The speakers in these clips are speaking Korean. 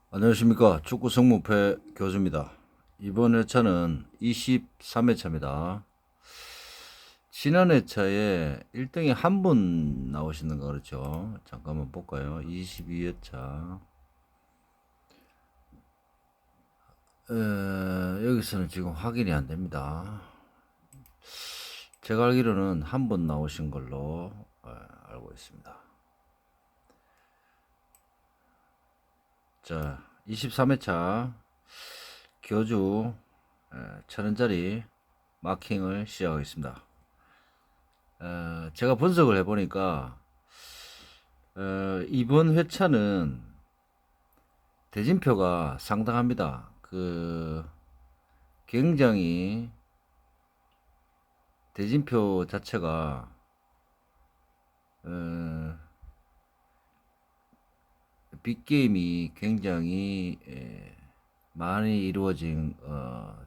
안녕하십니까. 축구 성무패 교주입니다. 이번 회차는 23회차입니다. 지난 회차에 1등이 한 분 나오시는 거 그렇죠? 잠깐만 볼까요? 22회차. 여기서는 지금 확인이 안 됩니다. 제가 알기로는 한 분 나오신 걸로 알고 있습니다. 자, 23회차 교주 1000원짜리 마킹을 시작하겠습니다. 제가 분석을 해보니까 이번 회차는 대진표가 상당합니다. 굉장히 대진표 자체가 빅게임이 굉장히 많이 이루어진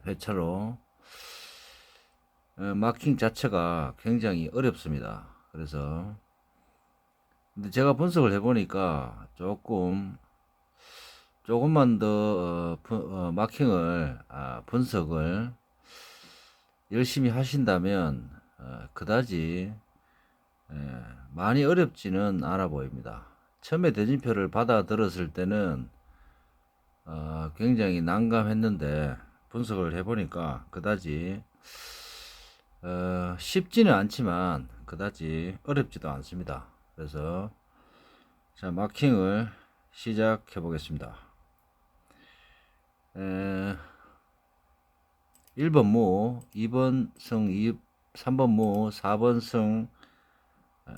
회차로 마킹 자체가 굉장히 어렵습니다. 그래서 근데 제가 분석을 해보니까 조금만 더 마킹을 분석을 열심히 하신다면 그다지 많이 어렵지는 않아 보입니다. 처음에 대진표를 받아들었을 때는 굉장히 난감했는데 분석을 해보니까 그다지 쉽지는 않지만 그다지 어렵지도 않습니다. 그래서 자, 마킹을 시작해 보겠습니다. 1번 무, 2번 승, 3번 무, 4번 승,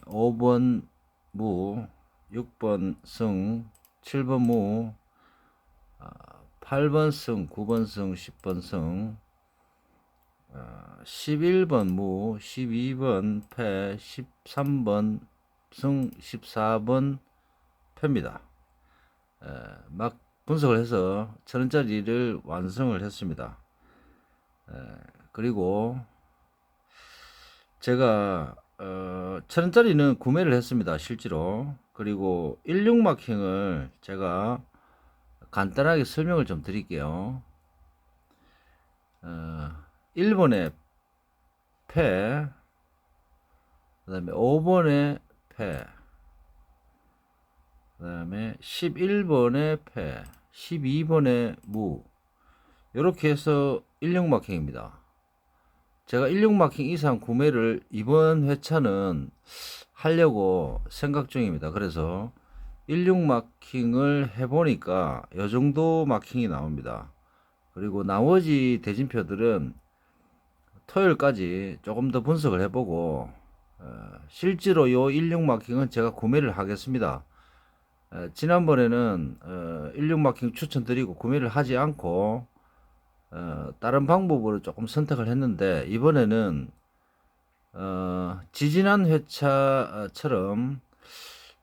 5번 무, 6번 승, 7번 무, 8번 승, 9번 승, 10번 승, 11번 무, 12번 패, 13번 승, 14번 패입니다. 막 분석을 해서 1000원짜리를 완성을 했습니다. 그리고 제가 1000원짜리는 구매를 했습니다. 실제로. 그리고 16마킹을 제가 간단하게 설명을 좀 드릴게요. 1번에 패, 그 다음에 5번에 패, 그 다음에 11번에 패, 12번에 무, 이렇게 해서 16마킹입니다. 제가 16마킹 이상 구매를 이번 회차는 하려고 생각 중입니다. 그래서 16마킹을 해보니까 이 정도 마킹이 나옵니다. 그리고 나머지 대진표들은 토요일까지 조금 더 분석을 해보고 실제로 요 16마킹은 제가 구매를 하겠습니다. 지난번에는 16마킹 추천드리고 구매를 하지 않고 다른 방법으로 조금 선택을 했는데 이번에는 지지난 회차처럼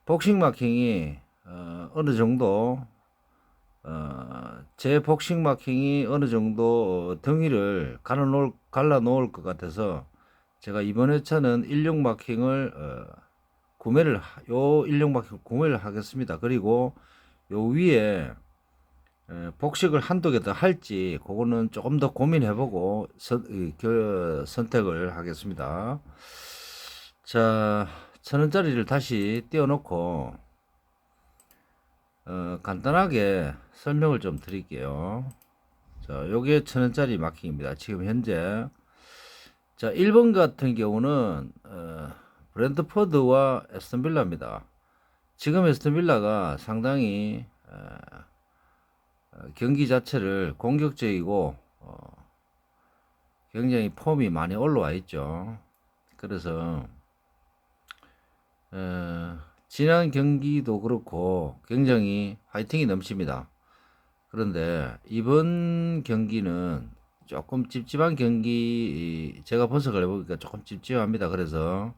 복싱 마킹이 어느 정도 제 복싱 마킹이 어느 정도 등위를 갈라 놓을 것 같아서 제가 이번 회차는 16 마킹을 요16 마킹 구매를 하겠습니다. 그리고 요 위에 복식을 한두 개 더 할지 그거는 조금 더 고민해보고 선택을 하겠습니다. 자, 1000원짜리를 다시 띄워놓고 간단하게 설명을 좀 드릴게요. 자, 요게 1000원짜리 마킹입니다. 지금 현재 자, 1번 같은 경우는 브랜트포드와 에스턴빌라입니다. 지금 에스턴빌라가 상당히 경기 자체를 공격적이고 굉장히 폼이 많이 올라와 있죠. 그래서 지난 경기도 그렇고 굉장히 화이팅이 넘칩니다. 그런데 이번 경기는 조금 찝찝한 경기, 제가 분석을 해보니까 조금 찝찝합니다. 그래서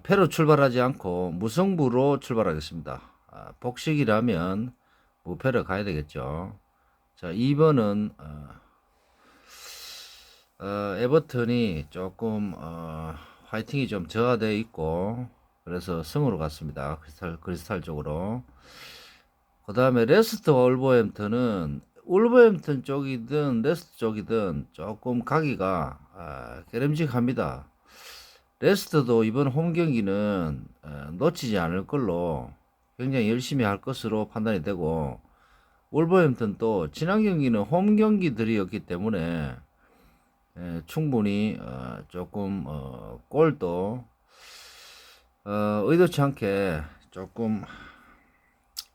패로 출발하지 않고 무승부로 출발하겠습니다. 복식이라면 무패로 가야 되겠죠. 자, 2번은 에버턴이 조금 화이팅이 좀 저하되어 있고 그래서 승으로 갔습니다. 크리스탈 쪽으로. 그 다음에 레스트와 울버햄튼 쪽이든 레스트 쪽이든 조금 가기가 깨름직합니다. 레스트도 이번 홈 경기는 놓치지 않을 걸로 굉장히 열심히 할 것으로 판단이 되고, 울버햄튼도 지난 경기는 홈 경기들이었기 때문에 충분히 조금 골도 의도치 않게 조금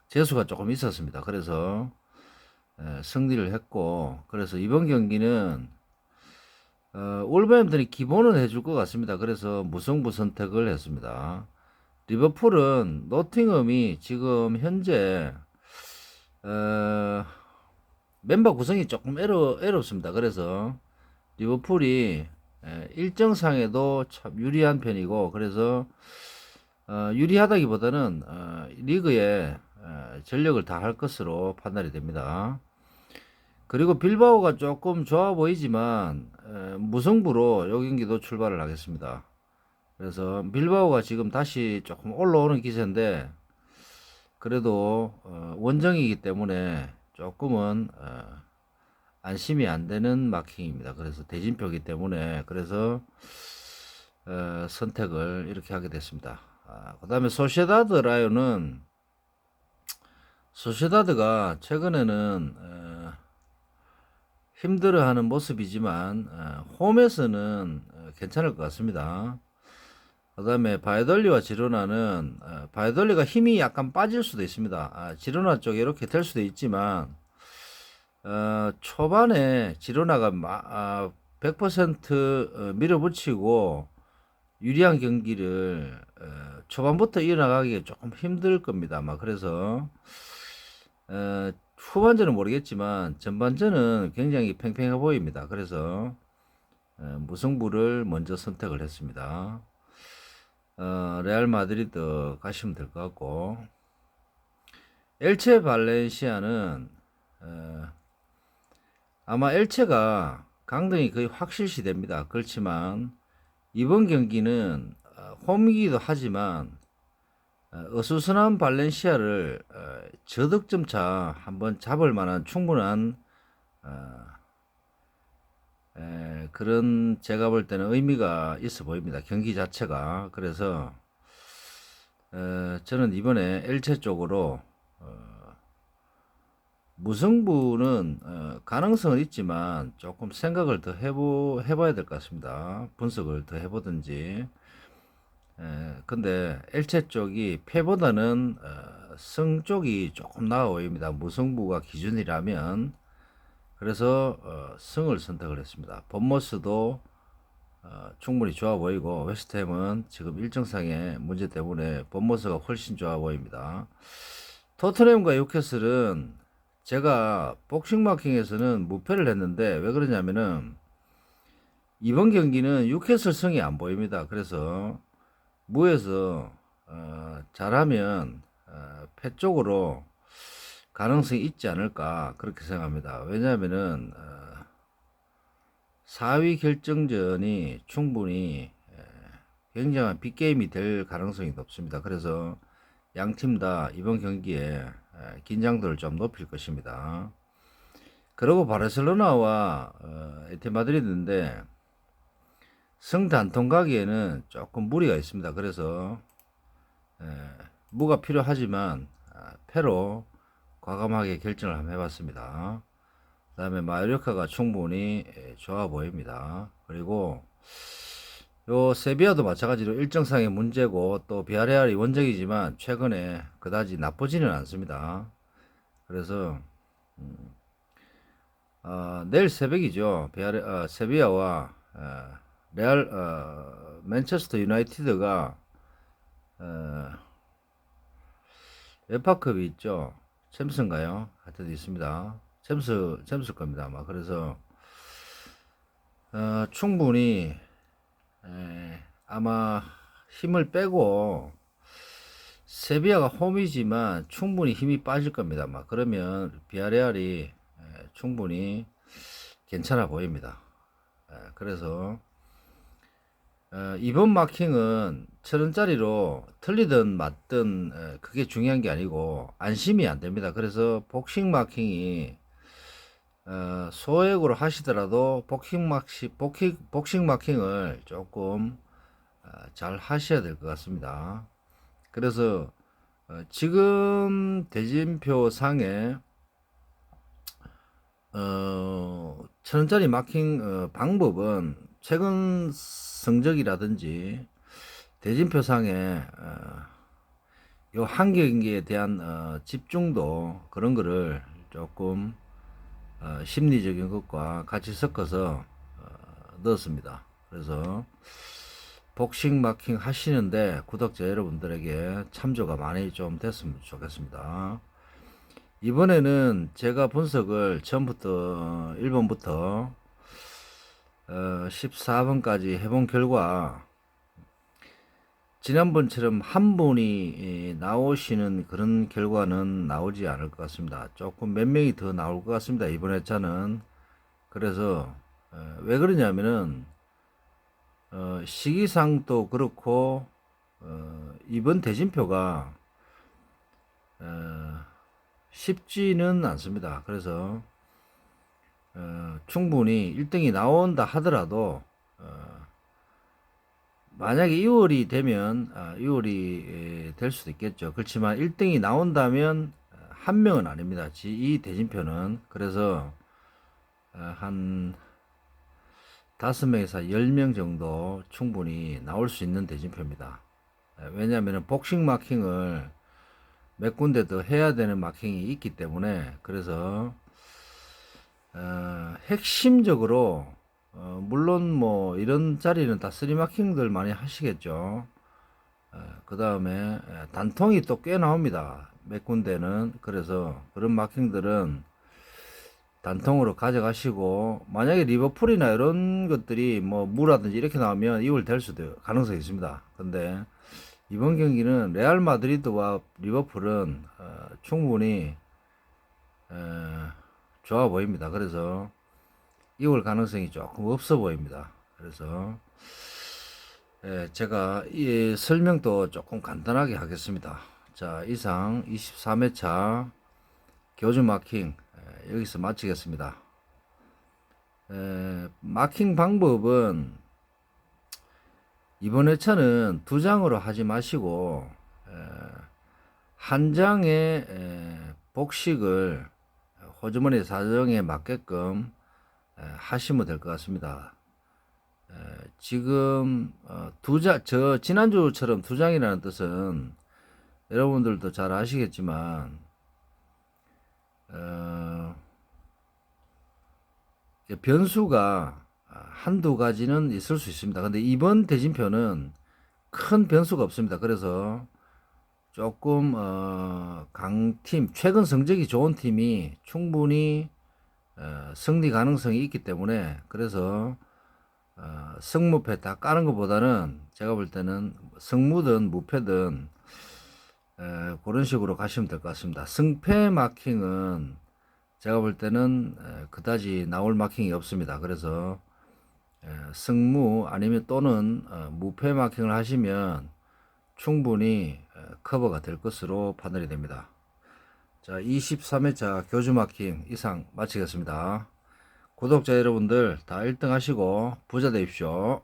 재수가 조금 있었습니다. 그래서 승리를 했고, 그래서 이번 경기는 울버햄튼이 기본은 해줄 것 같습니다. 그래서 무승부 선택을 했습니다. 리버풀은 노팅엄이 지금 현재 멤버 구성이 조금 애롭습니다. 그래서 리버풀이 일정상에도 참 유리한 편이고, 그래서 유리하다기보다는 리그에 전력을 다할 것으로 판단이 됩니다. 그리고 빌바오가 조금 좋아 보이지만 무승부로 요 경기도 출발을 하겠습니다. 그래서 빌바오가 지금 다시 조금 올라오는 기세인데, 그래도 원정이기 때문에 조금은 안심이 안 되는 마킹입니다. 그래서 대진표이기 때문에, 그래서 선택을 이렇게 하게 됐습니다. 그 다음에 소시에다드 라이온은, 소시에다드가 최근에는 힘들어하는 모습이지만 홈에서는 괜찮을 것 같습니다. 그 다음에 바이돌리와 지로나는 바이돌리가 힘이 약간 빠질 수도 있습니다. 지로나 쪽에 이렇게 될 수도 있지만 초반에 지로나가 100% 밀어붙이고 유리한 경기를 초반부터 이어나가기가 조금 힘들 겁니다. 그래서 후반전은 모르겠지만 전반전은 굉장히 팽팽해 보입니다. 그래서 무승부를 먼저 선택을 했습니다. 레알 마드리드 가시면 될 것 같고, 엘체 발렌시아는 아마 엘체가 강등이 거의 확실시 됩니다. 그렇지만 이번 경기는 홈이기도 하지만 어수선한 발렌시아를 저득점 차 한번 잡을 만한 충분한 그런 제가 볼 때는 의미가 있어 보입니다. 경기 자체가. 그래서 저는 이번에 엘체 쪽으로 무승부는 가능성은 있지만 조금 생각을 더 해봐야 될 것 같습니다. 분석을 더 해보든지. 근데 엘체 쪽이 패보다는 승 쪽이 조금 나아 보입니다. 무승부가 기준이라면. 그래서 승을 선택을 했습니다. 본머스도 충분히 좋아 보이고, 웨스트햄은 지금 일정상의 문제 때문에 본머스가 훨씬 좋아 보입니다. 토트넘과 뉴캐슬은 제가 복싱마킹에서는 무패를 했는데, 왜 그러냐면은 이번 경기는 뉴캐슬 승이 안 보입니다. 그래서 무에서 잘하면 패 쪽으로 가능성이 있지 않을까 그렇게 생각합니다. 왜냐하면은 4위 결정전이 충분히 굉장한 빅게임이 될 가능성이 높습니다. 그래서 양 팀 다 이번 경기에 긴장도를 좀 높일 것입니다. 그리고 바르셀로나와 에티 마드리드인데 승단통 가기에는 조금 무리가 있습니다. 그래서 무가 필요하지만 패로 과감하게 결정을 한번 해봤습니다. 그 다음에 마요르카가 충분히 좋아 보입니다. 그리고 요 세비야도 마찬가지로 일정상의 문제고, 또 비아레알이 원정이지만 최근에 그다지 나쁘지는 않습니다. 그래서 내일 새벽이죠. 세비야와 레알 맨체스터 유나이티드가 웨파컵이 있죠. 챔스인가요? 하여튼 있습니다. 챔스 겁니다 아마. 그래서 충분히 아마 힘을 빼고, 세비야가 홈이지만 충분히 힘이 빠질 겁니다 아마. 그러면 비아레알이 충분히 괜찮아 보입니다. 그래서 이번 마킹은 1,000원짜리로 틀리든 맞든 그게 중요한 게 아니고 안심이 안 됩니다. 그래서 복싱 마킹이 소액으로 하시더라도 복싱 마킹을 조금 잘 하셔야 될 것 같습니다. 그래서 지금 대진표 상에 1,000원짜리 마킹 방법은 최근 성적이라든지 대진표 상에 요 한 경기에 대한 집중도 그런 거를 조금 심리적인 것과 같이 섞어서 넣었습니다. 그래서 복싱 마킹 하시는데 구독자 여러분들에게 참조가 많이 좀 됐으면 좋겠습니다. 이번에는 제가 분석을 처음부터 1번부터 14번까지 해본 결과 지난번처럼 한 분이 나오시는 그런 결과는 나오지 않을 것 같습니다. 조금 몇 명이 더 나올 것 같습니다. 이번 회차는. 그래서 왜 그러냐면은 시기상도 그렇고 이번 대진표가 쉽지는 않습니다. 그래서 충분히 1등이 나온다 하더라도 만약에 2월이 되면 2월이 될 수도 있겠죠. 그렇지만 1등이 나온다면 한 명은 아닙니다. 이 대진표는. 그래서 한 5명에서 10명 정도 충분히 나올 수 있는 대진표입니다. 왜냐하면 복싱 마킹을 몇 군데 더 해야 되는 마킹이 있기 때문에. 그래서 핵심적으로 물론 뭐 이런 자리는 다 3마킹들 많이 하시겠죠. 그 다음에 단통이 또 꽤 나옵니다. 몇 군데는. 그래서 그런 마킹들은 단통으로 가져가시고, 만약에 리버풀이나 이런 것들이 뭐 무라든지 이렇게 나오면 2월 될 수도 가능성이 있습니다. 근데 이번 경기는 레알 마드리드와 리버풀은 충분히 좋아 보입니다. 그래서 2월 가능성이 조금 없어 보입니다. 그래서 제가 이 설명도 조금 간단하게 하겠습니다. 자, 이상 23회차 교주 마킹 여기서 마치겠습니다. 마킹 방법은 이번 회차는 2장으로 하지 마시고 한 장의 복식을 호주머니 사정에 맞게끔 하시면 될 것 같습니다. 지금 지난주처럼 2장이라는 뜻은 여러분들도 잘 아시겠지만 변수가 한두 가지는 있을 수 있습니다. 근데 이번 대진표는 큰 변수가 없습니다. 그래서 조금 강팀, 최근 성적이 좋은 팀이 충분히 승리 가능성이 있기 때문에, 그래서 승무패 다 까는 것보다는 제가 볼 때는 승무든 무패든 그런 식으로 가시면 될 것 같습니다. 승패 마킹은 제가 볼 때는 그다지 나올 마킹이 없습니다. 그래서 승무 아니면 또는 무패 마킹을 하시면 충분히 커버가 될 것으로 판단이 됩니다. 자, 23회차 교주 마킹 이상 마치겠습니다. 구독자 여러분들 다 1등 하시고 부자 되십시오.